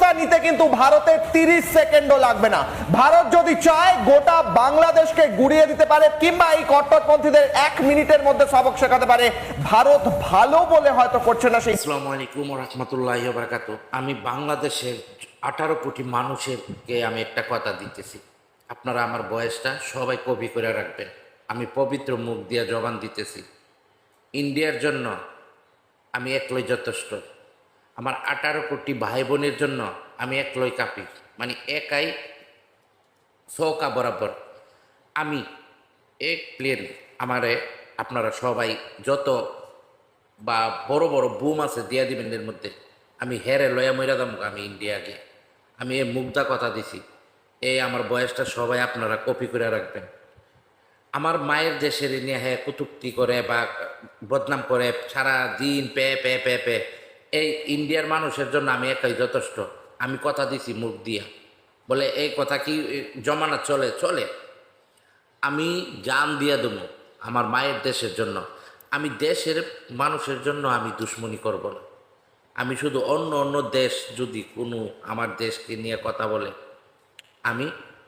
প্রতিশোধটা নিতে কিন্তু ভারতের 30 সেকেন্ডও লাগবে না। ভারত যদি চায় গোটা বাংলাদেশকে গুড়িয়ে দিতে পারে, কিংবা এই কট্টরপন্থীদের 1 মিনিটের মধ্যে সবক শেখাতে পারে। ভারত ভালো বলে হয়তো করছে না সেই। আসসালামু আলাইকুম ওয়া রাহমাতুল্লাহি ওয়া বারাকাতুহু। আমি বাংলাদেশের 18 কোটি মানুষেরকে আমি একটা কথা দিতেছি, আপনারা আমার বয়সটা সবাই কপি করে রাখবেন। আমি পবিত্র মুখ দিয়ে জবান দিতেছি, ইন্ডিয়ার জন্য আমি একলাই যথেষ্ট। আমার 18 কোটি ভাই বোনের জন্য আমি একলাই কাপি, মানে একাই সৌকা বরাবর। আমি এক প্লেন আমারে আপনারা সবাই যত বা বড় বড় বুম আছে দিয়া দিবেন এর মধ্যে, আমি হেরে লয়া মইরা দাম আমি ইন্ডিয়া গিয়ে। আমি এই মুগ্ধা কথা দিছি, এই আমার বয়সটা সবাই আপনারা কপি করে রাখবেন। আমার মায়ের দেশের নিয়ে হ্যাঁ কুতুক্তি করে বা বদনাম করে সারা দিন পে পে পে পে, এই ইন্ডিয়ার মানুষের জন্য আমি একাই যথেষ্ট। আমি কথা দিছি মুখ দিয়া, বলে এই কথা কি জমানা চলে চলে, আমি জান দিয়া দেবো আমার মায়ের দেশের জন্য। আমি দেশের মানুষের জন্য আমি দুশ্মনী করব না। আমি শুধু অন্য অন্য দেশ যদি কোনো আমার দেশকে নিয়ে কথা বলে, আমি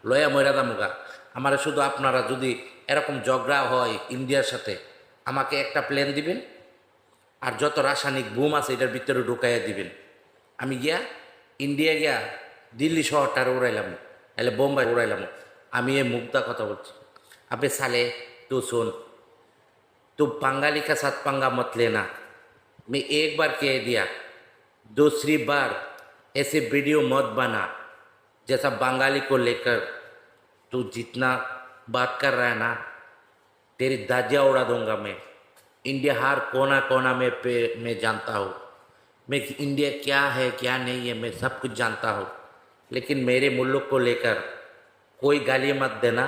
লয়া ময়রা দামুগা। আমার শুধু আপনারা যদি এরকম ঝগড়া হয় ইন্ডিয়ার সাথে, আমাকে একটা প্লেন দিবেন আর যত রাসায়নিক বুম আছে এটার ভিতরে ঢুকাইয়া দিবেন। আমি গিয়া ইন্ডিয়া গিয়া দিল্লি শহরটার উড়াইলাম, তাহলে বোম্বাই উড়াইলাম। আমি এই মুগ্ধা কথা বলছি। अबे साले तू सुन, तू बंगाली का साथ पंगा मत लेना। मैं एक बार कह दिया, दूसरी बार ऐसे वीडियो मत बना जैसा बंगाली को लेकर। तू जितना बात कर रहा है ना, तेरी दाजिया उड़ा दूंगा मैं। इंडिया हर कोना कोना में पे मैं जानता हूँ। मैं इंडिया क्या है क्या नहीं है मैं सब कुछ जानता हूँ, लेकिन मेरे मुल्क को लेकर कोई गाली मत देना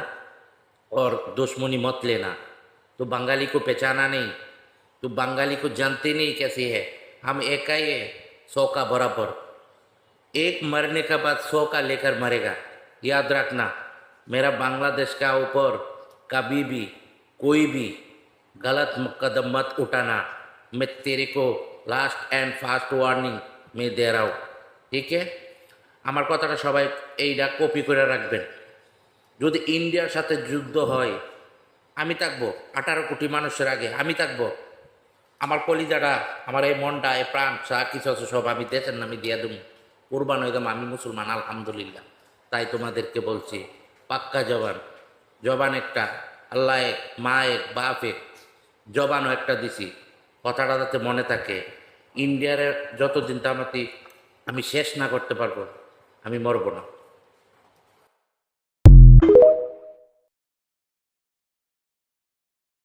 और दुश्मनी मत लेना। तो बंगाली को पहचाना नहीं, तो बंगाली को जानते नहीं कैसी है। हम एक ही है, 100 का बराबर। एक मरने के बाद 100 का लेकर मरेगा, याद रखना। मेरा बांग्लादेश का ऊपर कभी भी कोई भी गलत कदम मत उठाना। मैं तेरे को लास्ट एंड फास्ट वार्निंग मैं दे रहा हूँ, ठीक है? আমার কথাটা সবাই এইটা কপি করে রাখবেন। যদি ইন্ডিয়ার সাথে যুদ্ধ হয়, আমি থাকবো 18 কোটি মানুষের আগে, আমি থাকবো। আমার কলিজাটা, আমার এই মনটা, এই প্রাণ যা কিছু আছে সব আমি দেশের নামে দিয়ে দেবো, কোরবান হয়ে দেবো। আমি মুসলমান আলহামদুলিল্লাহ। তাই তোমাদেরকে বলছি, পাক্কা জবান। জবান একটা, আল্লাহ এক, মা এক, বাপ এক, জবানও একটা দিছি। কথাটা যাতে মনে থাকে। ইন্ডিয়ার যতদিন তামাতি আমি শেষ না করতে পারবো, আমি মরবো না।